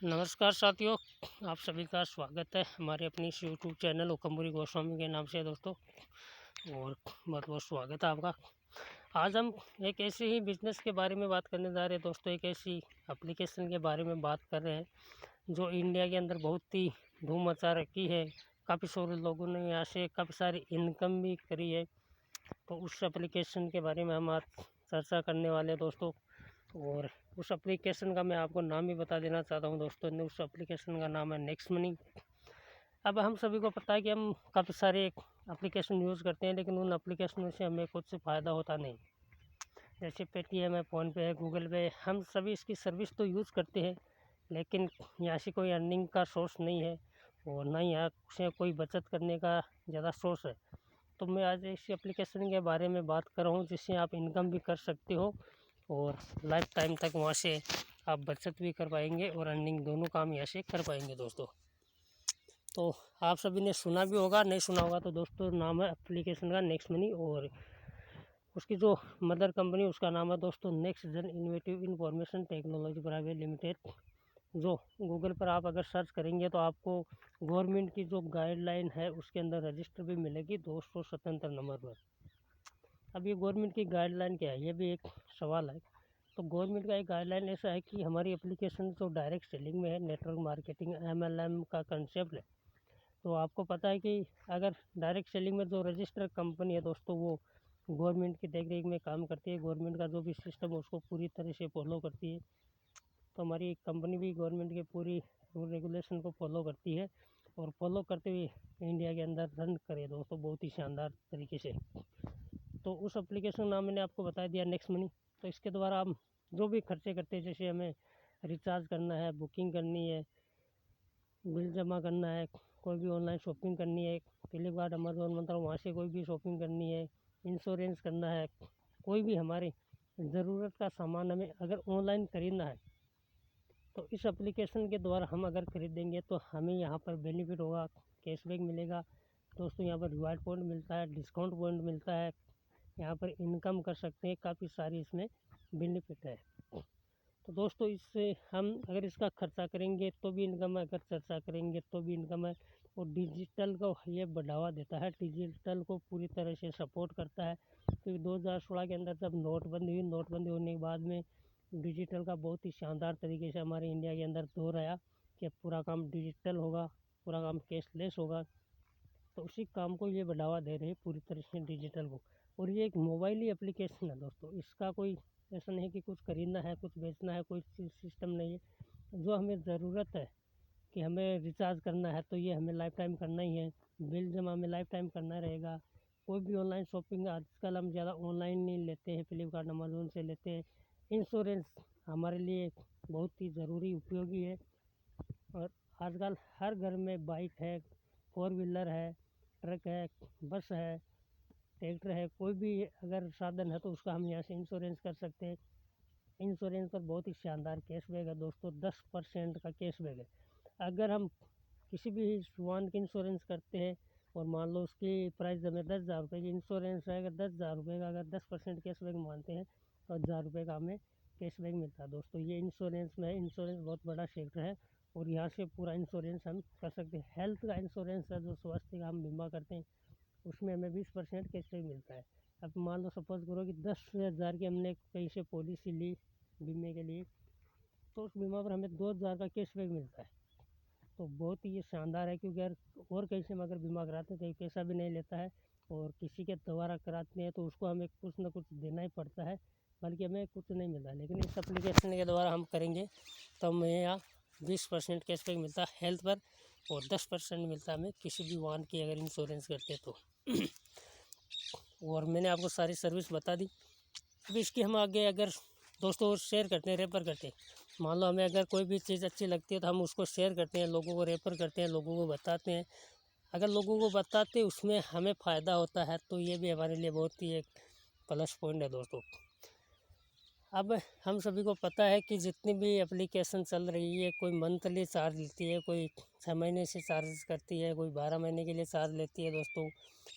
नमस्कार साथियों, आप सभी का स्वागत है हमारे अपनी इस यूट्यूब चैनल ओकम्बुरी गोस्वामी के नाम से दोस्तों। और बहुत बहुत स्वागत है आपका। आज हम एक ऐसे ही बिज़नेस के बारे में बात करने जा रहे हैं दोस्तों। एक ऐसी एप्लीकेशन के बारे में बात कर रहे हैं जो इंडिया के अंदर बहुत ही धूम मचा रखी है। काफ़ी सारे लोगों ने यहाँ से काफ़ी सारी इनकम भी करी है। तो उस एप्लीकेशन के बारे में हम आज चर्चा करने वाले हैं दोस्तों। और उस एप्लीकेशन का मैं आपको नाम भी बता देना चाहता हूं दोस्तों। उस एप्लीकेशन का नाम है नेक्स्ट मनी। अब हम सभी को पता है कि हम काफ़ी सारे एप्लीकेशन यूज़ करते हैं, लेकिन उन एप्लीकेशनों से हमें कुछ फ़ायदा होता नहीं। जैसे पेटीएम है, फ़ोनपे है, गूगल पे, हम सभी इसकी सर्विस तो यूज़ करते हैं, लेकिन यहाँ से कोई अर्निंग का सोर्स नहीं है और ना ही यहाँ से कोई बचत करने का ज़्यादा सोर्स है। तो मैं आज इस एप्लीकेशन के बारे में बात कर रहा हूँ, जिससे आप इनकम भी कर सकते हो और लाइफ टाइम तक वहाँ से आप बचत भी कर पाएंगे और अर्निंग दोनों काम यहाँ से कर पाएंगे दोस्तों। तो आप सभी ने सुना भी होगा, नहीं सुना होगा तो दोस्तों नाम है एप्लीकेशन का नेक्स्ट मनी। और उसकी जो मदर कंपनी उसका नाम है दोस्तों नेक्स्ट जन innovative information technology private limited. जो गूगल पर आप अगर सर्च करेंगे तो आपको गवर्नमेंट की जो गाइडलाइन है उसके अंदर रजिस्टर भी मिलेगी 277 नंबर पर। अब ये गवर्नमेंट की गाइडलाइन क्या है, ये भी एक सवाल है। तो गवर्नमेंट का एक गाइडलाइन ऐसा है कि हमारी एप्लीकेशन जो डायरेक्ट सेलिंग में है, नेटवर्क मार्केटिंग MLM का कंसेप्ट है। तो आपको पता है कि अगर डायरेक्ट सेलिंग में जो रजिस्टर कंपनी है दोस्तों, वो गवर्नमेंट की देख रेख में काम करती है। गवर्नमेंट का जो भी सिस्टम है उसको पूरी तरह से फॉलो करती है। तो हमारी कंपनी भी गवर्नमेंट के पूरी रूल रेगुलेशन को फॉलो करती है और फॉलो करते हुए इंडिया के अंदर रन करे दोस्तों बहुत ही शानदार तरीके से। तो उस एप्लीकेशन का नाम मैंने आपको बता दिया नेक्स्ट मनी। तो इसके द्वारा हम जो भी खर्चे करते हैं, जैसे हमें रिचार्ज करना है, बुकिंग करनी है, बिल जमा करना है, कोई भी ऑनलाइन शॉपिंग करनी है, फ्लिपकार्ट अमेजोन मतलब वहाँ से कोई भी शॉपिंग करनी है, इंश्योरेंस करना है, कोई भी हमारी ज़रूरत का सामान हमें अगर ऑनलाइन खरीदना है तो इस एप्लीकेशन के द्वारा हम अगर खरीदेंगे तो हमें यहाँ पर बेनिफिट होगा, कैशबैक मिलेगा दोस्तों। यहाँ पर रिवार्ड पॉइंट मिलता है, डिस्काउंट पॉइंट मिलता है, यहाँ पर इनकम कर सकते हैं, काफ़ी सारी इसमें बेनिफिट है। तो दोस्तों इससे हम अगर इसका खर्चा करेंगे तो भी इनकम है, अगर चर्चा करेंगे तो भी इनकम है। और डिजिटल को ये बढ़ावा देता है, डिजिटल को पूरी तरह से सपोर्ट करता है। क्योंकि 2016 के अंदर जब नोटबंदी हुई, नोटबंदी होने के बाद में डिजिटल का बहुत ही शानदार तरीके से हमारे इंडिया के अंदर दौर आया कि पूरा काम डिजिटल होगा, पूरा काम कैशलेस होगा। तो उसी काम को ये बढ़ावा दे रहे हैं पूरी तरह से डिजिटल को। और ये एक मोबाइल ही एप्लीकेशन है दोस्तों, इसका कोई ऐसा नहीं कि कुछ खरीदना है, कुछ बेचना है, कोई सिस्टम नहीं है। जो हमें ज़रूरत है कि हमें रिचार्ज करना है तो ये हमें लाइफ टाइम करना ही है, बिल जमा हमें लाइफ टाइम करना रहेगा। कोई भी ऑनलाइन शॉपिंग आजकल हम ज़्यादा ऑनलाइन नहीं लेते हैं, फ्लिपकार्ट अमेजोन से लेते हैं। इंश्योरेंस हमारे लिए बहुत ही ज़रूरी उपयोगी है। और आजकल हर घर में बाइक है, फोर व्हीलर है, ट्रक है, बस है, ट्रैक्टर है, कोई भी अगर साधन है तो उसका हम यहाँ से इंश्योरेंस कर सकते हैं। इंश्योरेंस पर बहुत ही शानदार कैशबैक है दोस्तों, 10% का कैशबैक है। अगर हम किसी भी वाहन की इंश्योरेंस करते हैं और मान लो उसकी प्राइस हमें 10,000 रुपये की इंश्योरेंस है, अगर 10,000 रुपये का अगर 10% कैशबैक मानते हैं तो 1,000 रुपये का हमें कैशबैक मिलता है दोस्तों। ये इंश्योरेंस में है, इंश्योरेंस बहुत बड़ा सेक्टर है और यहाँ से पूरा इंश्योरेंस हम कर सकते हैं। हेल्थ का इंश्योरेंस है, जो स्वास्थ्य का हम बीमा करते हैं, उसमें हमें 20% कैशबैक मिलता है। अब मान लो सपोज़ करो कि 10,000 की हमने कहीं से पॉलिसी ली बीमे के लिए, तो उस बीमा पर हमें 2,000 का कैशबैक मिलता है। तो बहुत ही ये शानदार है, क्योंकि यार और कहीं से हम अगर बीमा कराते हैं तो ये पैसा भी नहीं लेता है और किसी के द्वारा कराते हैं तो उसको हमें कुछ ना कुछ देना ही पड़ता है, बल्कि हमें कुछ नहीं मिलता। लेकिन इस एप्लीकेशन के द्वारा हम करेंगे तो हमें यहाँ 20% कैशबैक मिलता है हेल्थ पर और 10% मिलता है हमें किसी भी वाहन की अगर इंश्योरेंस करते हैं तो। और मैंने आपको सारी सर्विस बता दी। अब इसकी हम आगे अगर दोस्तों शेयर करते हैं, रेफ़र करते हैं। मान लो हमें अगर कोई भी चीज़ अच्छी लगती है तो हम उसको शेयर करते हैं, लोगों को रेफ़र करते हैं, लोगों को बताते हैं। अगर लोगों को बताते उसमें हमें फ़ायदा होता है तो ये भी हमारे लिए बहुत ही एक प्लस पॉइंट है दोस्तों। अब हम सभी को पता है कि जितनी भी एप्लीकेशन चल रही है, कोई मंथली चार्ज लेती है, कोई 6 महीने से चार्ज करती है, कोई 12 महीने के लिए चार्ज लेती है दोस्तों।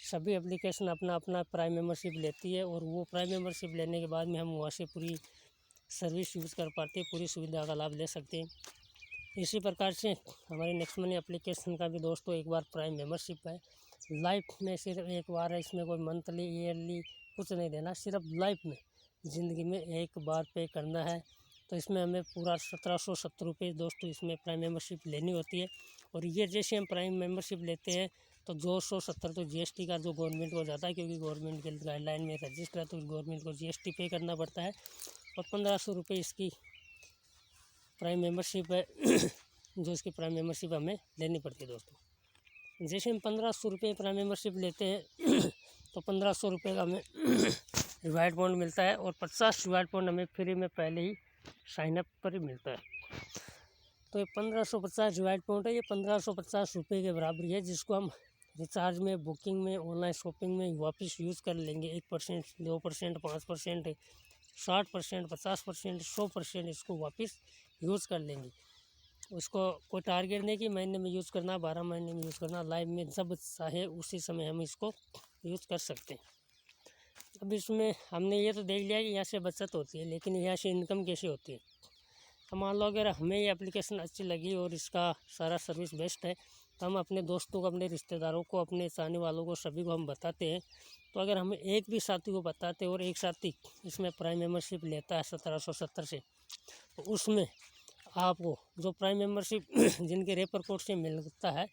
सभी एप्लीकेशन अपना अपना प्राइम मेंबरशिप लेती है और वो प्राइम मेंबरशिप लेने के बाद में हम वहाँ से पूरी सर्विस यूज़ कर पाते हैं, पूरी सुविधा का लाभ ले सकते हैं। इसी प्रकार से हमारी नेक्स्ट मनी एप्लीकेशन का भी दोस्तों एक बार प्राइम मेंबरशिप है। लाइफ में सिर्फ एक बार है, इसमें कोई मंथली ईयरली कुछ नहीं देना, सिर्फ लाइफ में ज़िंदगी में एक बार पे करना है। तो इसमें हमें पूरा 1770 रुपये दोस्तों इसमें प्राइम मेंबरशिप लेनी होती है। और ये जैसे हम प्राइम मेंबरशिप लेते हैं तो 270 तो जीएसटी का जो गवर्नमेंट को जाता है, क्योंकि गवर्नमेंट के गाइडलाइन में रजिस्टर है तो गवर्नमेंट को जीएसटी पे करना पड़ता है। और 1500 रुपये इसकी प्राइम मेंबरशिप है जो इसकी प्राइम मेंबरशिप हमें लेनी पड़ती है दोस्तों। जैसे हम 1500 रुपये प्राइम मेंबरशिप लेते हैं तो 1500 रुपये का हमें रिवाइड पॉइंट मिलता है और 50 रिवाइड पॉइंट हमें फ्री में पहले ही साइनअप पर ही मिलता है। तो ये 1550 रिवाइड पॉइंट है, ये 1550 रुपये के बराबर है, जिसको हम रिचार्ज में, बुकिंग में, ऑनलाइन शॉपिंग में वापस यूज़ कर लेंगे। 1%, 2%, 5%, 60%, 50%, 100% इसको वापस यूज़ कर लेंगे। उसको कोई टारगेट नहीं कि महीने में यूज़ करना, 12 महीने में यूज़ करना, लाइव में जब चाहे उसी समय हम इसको यूज़ कर सकते हैं। अब इसमें हमने ये तो देख लिया कि यहाँ से बचत होती है, लेकिन यहाँ से इनकम कैसे होती है। तो मान लो अगर हमें ये एप्लीकेशन अच्छी लगी और इसका सारा सर्विस बेस्ट है तो हम अपने दोस्तों को, अपने रिश्तेदारों को, अपने चाहने वालों को, सभी को हम बताते हैं। तो अगर हम एक भी साथी को बताते हैं और एक साथी इसमें प्राइम मेंबरशिप लेता है 1770 से, तो उसमें आपको जो प्राइम मेंबरशिप जिनके रेफर कोड से मिलता है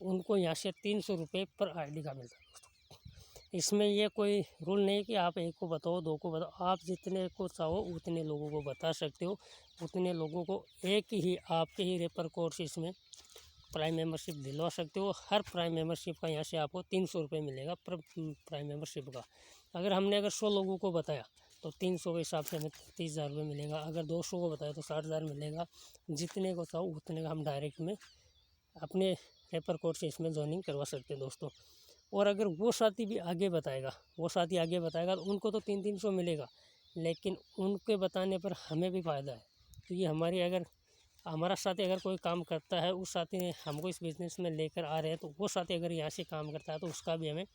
उनको यहाँ से 300 रुपये पर आईडी का मिलता है दोस्तों। इसमें ये कोई रूल नहीं कि आप एक को बताओ, दो को बताओ, आप जितने को चाहो उतने लोगों को बता सकते हो, उतने लोगों को एक ही आपके ही रेफर कोड से इसमें प्राइम मेंबरशिप दिलवा सकते हो। हर प्राइम मेंबरशिप का यहाँ से आपको 300 रुपये मिलेगा पर प्राइम मेंबरशिप का। अगर 100 लोगों को बताया तो 300 के हिसाब से हमें 30,000 रुपये मिलेगा। अगर 200 को बताया तो 60,000 मिलेगा। जितने को चाहो उतने का हम डायरेक्ट में अपने रेफर कोड से इसमें ज्वाइनिंग करवा सकते हैं दोस्तों। और अगर वो साथी भी आगे बताएगा, तो उनको तो 300 मिलेगा, लेकिन उनके बताने पर हमें भी फ़ायदा है। क्योंकि हमारा साथी अगर कोई काम करता है, उस साथी ने हमको इस बिज़नेस में लेकर आ रहे हैं, तो वो साथी अगर यहाँ से काम करता है तो उसका भी हमें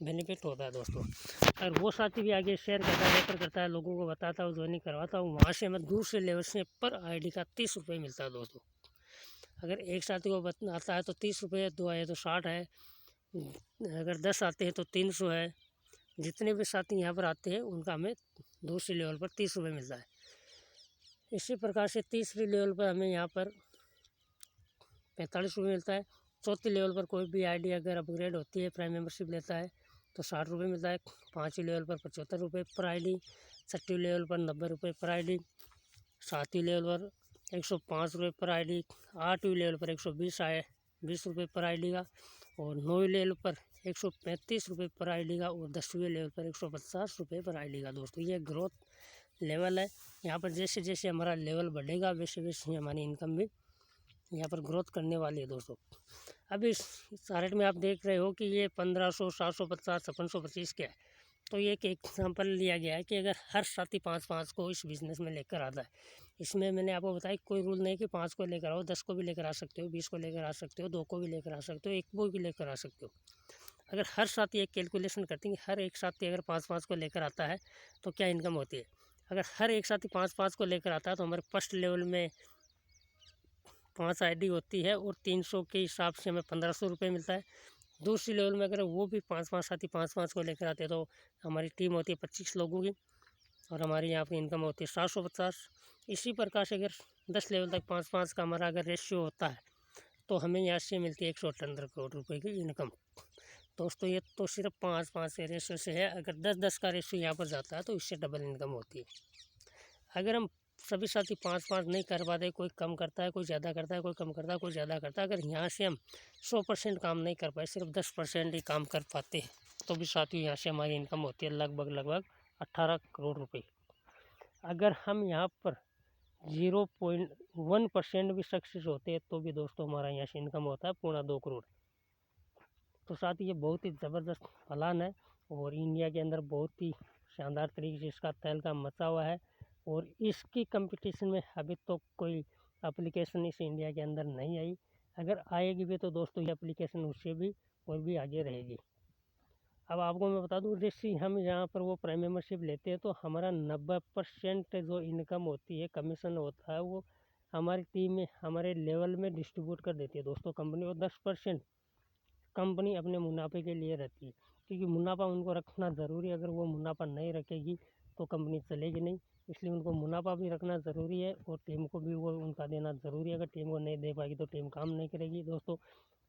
बेनिफिट होता है दोस्तों। अगर वो साथी भी आगे शेयर करता है, रेफर करता है, लोगों को बताता है, ज्वाइनिंग करवाता है, वहाँ से हमें दूसरे लेवल से पर आईडी का 30 रुपये मिलता है दोस्तों। अगर एक साथी को आता है तो 30 रुपये, 2 आए तो 60 है, अगर 10 आते हैं तो 300 है। जितने भी साथी यहाँ पर आते हैं उनका हमें दूसरे लेवल पर 30 रुपये मिलता है। इसी प्रकार से तीसरी लेवल पर हमें यहाँ पर 45 रुपये मिलता है। चौथी लेवल पर कोई भी आईडी अगर अपग्रेड होती है, प्राइम मेंबरशिप लेता है तो 60 रुपये मिलता है। 5वीं लेवल पर 75 रुपये पर आईडी, 6वीं लेवल पर 90 रुपये पर आईडी, 7वीं लेवल पर 105 रुपये पर आईडी, 8वीं लेवल पर 120 रुपये पर आईडी का, और 9वीं लेवल पर 135 रुपये पर आईडी का, और 10वीं लेवल पर 150 रुपये पर आईडी का। दोस्तों ये ग्रोथ लेवल है। यहाँ पर जैसे जैसे हमारा लेवल बढ़ेगा वैसे वैसे हमारी इनकम भी यहाँ पर ग्रोथ करने वाली है दोस्तों। अभी इस चार्ट में आप देख रहे हो कि ये 1500, 750, 5625 क्या है। तो ये एक एग्जाम्पल लिया गया है कि अगर हर साथी 5-5 को इस बिज़नेस में लेकर आता है, इसमें मैंने आपको बताया कोई रूल नहीं कि 5 को लेकर आओ, 10 को भी लेकर आ सकते हो, 20 को लेकर आ सकते हो, 2 को भी लेकर आ सकते हो, 1 को भी लेकर आ सकते हो। अगर हर साथी एक कैलकुलेशन करते हैं कि हर एक साथी अगर 5-5 को लेकर आता है तो क्या इनकम होती है। अगर हर एक साथी 5-5 को लेकर आता है तो हमारे फर्स्ट लेवल में 5 आईडी होती है और 300 के हिसाब से हमें 1500 रुपये मिलता है। दूसरी लेवल में अगर वो भी 5-5 साथी 5-5 को लेकर आते हैं तो हमारी टीम होती है 25 लोगों की और हमारी यहाँ पर इनकम होती है 750। इसी प्रकार से अगर 10 लेवल तक 5-5 का हमारा अगर रेशियो होता है तो हमें यहाँ से मिलती है 178 करोड़ रुपये की इनकम। दोस्तों ये तो सिर्फ 5-5 के रेशियो से है। अगर 10-10 का रेशियो यहाँ पर जाता है तो इससे डबल इनकम होती है। अगर हम सभी साथी 5-5 नहीं कर पाते, कोई कम करता है, कोई ज़्यादा करता है, कोई कम करता है, कोई ज़्यादा करता है, अगर यहाँ से हम 100% काम नहीं कर पाए, सिर्फ 10% ही काम कर पाते हैं, तो भी साथियों यहाँ से हमारी इनकम होती है लगभग 18 करोड़ रुपये। अगर हम यहाँ पर 0.1% भी सक्सेस होते हैं तो भी दोस्तों हमारा यहाँ से इनकम होता है 2.25 करोड़। तो साथ ही ये बहुत ही ज़बरदस्त प्लान है और इंडिया के अंदर बहुत ही शानदार तरीके से इसका तहलका मचा हुआ है। और इसकी कंपटीशन में अभी तो कोई एप्लीकेशन इस इंडिया के अंदर नहीं आई। अगर आएगी भी तो दोस्तों ये एप्लीकेशन उससे भी और भी आगे रहेगी। अब आपको मैं बता दूं, जैसे हम यहाँ पर वो प्राइम मेंबरशिप लेते हैं तो हमारा 90% जो इनकम होती है, कमीशन होता है, वो हमारी टीम में हमारे लेवल में डिस्ट्रीब्यूट कर देती है दोस्तों कंपनी, और 10% कंपनी अपने मुनाफे के लिए रहती है, क्योंकि मुनाफा उनको रखना ज़रूरी है। अगर वो मुनाफा नहीं रखेगी तो कंपनी चलेगी नहीं, इसलिए उनको मुनाफा भी रखना ज़रूरी है और टीम को भी वो उनका देना ज़रूरी है। अगर टीम को नहीं दे पाएगी तो टीम काम नहीं करेगी दोस्तों।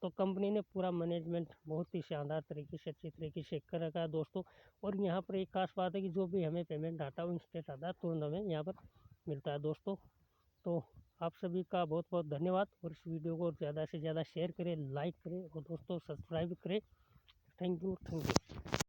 तो कंपनी ने पूरा मैनेजमेंट बहुत ही शानदार तरीके से, अच्छी तरीके से कर रखा है दोस्तों। और यहाँ पर एक खास बात है कि जो भी हमें पेमेंट आता है, इंस्टेंट आता है, तुरंत हमें यहाँ पर मिलता है दोस्तों। तो आप सभी का बहुत बहुत धन्यवाद, और इस वीडियो को ज़्यादा से ज़्यादा शेयर करें, लाइक करें और दोस्तों सब्सक्राइब करें। Thank you, thank you.